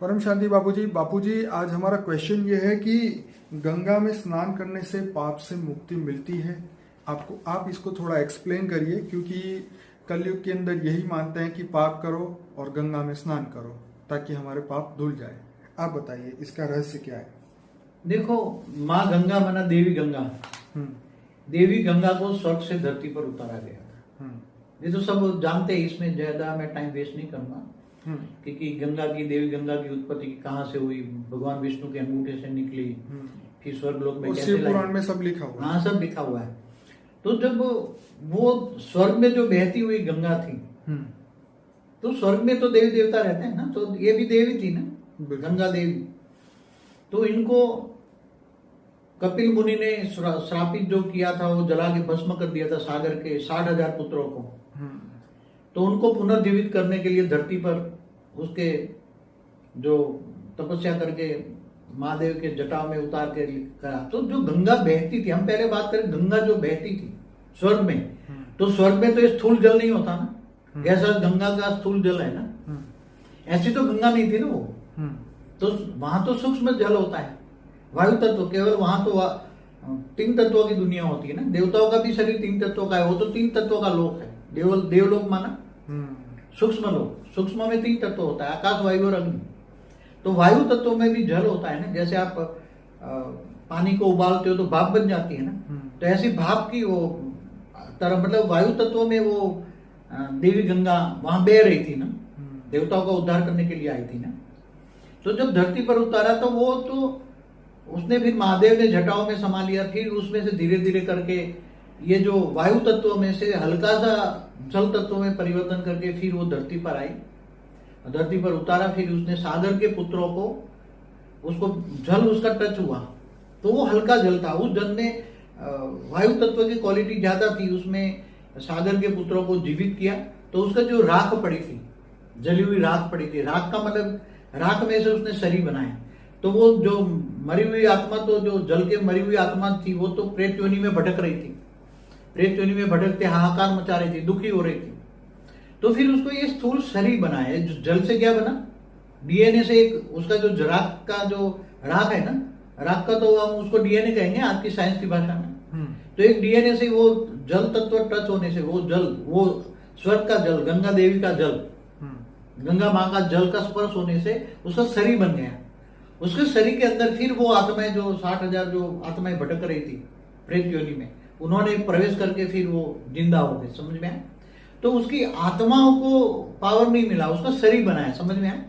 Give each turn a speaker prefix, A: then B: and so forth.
A: परम शांति बापूजी आज हमारा क्वेश्चन ये है कि गंगा में स्नान करने से पाप से मुक्ति मिलती है। आप इसको थोड़ा एक्सप्लेन करिए, क्योंकि कलयुग के अंदर यही मानते हैं कि पाप करो और गंगा में स्नान करो ताकि हमारे पाप धुल जाए। आप बताइए इसका रहस्य क्या है।
B: देखो, माँ गंगा माना देवी गंगा। देवी गंगा को स्वर्ग से धरती पर उतारा गया। ये तो सब जानते हैं, इसमें ज्यादा मैं टाइम वेस्ट नहीं करूंगा, क्योंकि गंगा की देवी गंगा की उत्पत्ति कहाँ से हुई, भगवान विष्णु के अंगूठे से निकली, फिर स्वर्ग लोक में कैसे
A: पुराण में सब लिखा हुआ है।
B: हाँ, सब लिखा हुआ है। तो जब वो स्वर्ग में जो बहती हुई गंगा थी, तो स्वर्ग में तो देवी देवता रहते हैं ना, तो ये भी देवी थी ना, गंगा देवी। तो इनको कपिल मुनि ने श्रापित जो किया था, वो जला के भस्म कर दिया था सागर के 60,000 पुत्रों को। तो उनको पुनर्जीवित करने के लिए धरती पर उसके जो तपस्या करके महादेव के जटाओं में उतार के करा। तो जो गंगा बहती थी, हम पहले बात करें गंगा जो बहती थी स्वर्ग में, तो स्वर्ग में तो ये स्थूल जल नहीं होता ना, जैसा गंगा का स्थूल जल है ना, ऐसी तो गंगा नहीं थी ना वो। तो वहां तो सूक्ष्म जल होता है, वायु तत्व। केवल वहां तो 3 तत्वों की दुनिया होती है ना। देवताओं का भी शरीर 3 तत्वों का है, वो तो 3 तत्वों का लोक है। देवलोक माना सूक्ष्म लोक। सूक्ष्म में 3 तत्व होता है, आकाश, वायु और अग्नि। तो वायु तत्व में भी जल होता है ना। जैसे आप पानी को उबालते हो तो भाप बन जाती है ना, तो ऐसी भाप की वो तरह, मतलब वायु तत्व में वो देवी गंगा वहां बह रही थी ना, देवताओं का उद्धार करने के लिए आई थी ना। तो जब धरती पर उतारा तो वो तो उसने फिर महादेव ने जटाओं में समा लिया। फिर उसमें से धीरे धीरे करके ये जो वायु तत्व में से हल्का सा जल तत्व में परिवर्तन करके फिर वो धरती पर आई, धरती पर उतारा। फिर उसने सागर के पुत्रों को, उसको जल उसका टच हुआ तो वो हल्का जल था। उस जल में वायु तत्व की क्वालिटी ज्यादा थी। उसमें सागर के पुत्रों को जीवित किया, तो उसका जो राख पड़ी थी, जली हुई राख पड़ी थी, राख का मतलब राख में से उसने शरीर बनाए। तो वो जो मरी हुई आत्मा, तो जो जल के मरी हुई आत्मा थी, वो तो प्रेत योनि में भटक रही थी। प्रेत योनि में भटकते हाहाकार मचा रही थी, दुखी हो रही थी। तो फिर उसको ये स्थूल शरीर बनाया। जो जल से क्या बना, डीएनए से एक उसका जो राख का जो राख है ना, राख का तो हम उसको डीएनए कहेंगे आज की साइंस की भाषा में। तो एक डीएनए से वो जल तत्व टच होने से वो जल, वो स्वर्ग का जल, गंगा देवी का जल, गंगा माँ का जल का स्पर्श होने से उसका शरीर बन गया। उसके शरीर के अंदर फिर वो आत्माएं, जो 60,000 जो आत्माएं भटक रही थी प्रेत योनि में, उन्होंने प्रवेश करके फिर वो जिंदा हो गए। समझ में आया? तो उसकी आत्माओं को पावर नहीं मिला, उसका शरीर बनाया। समझ में आया?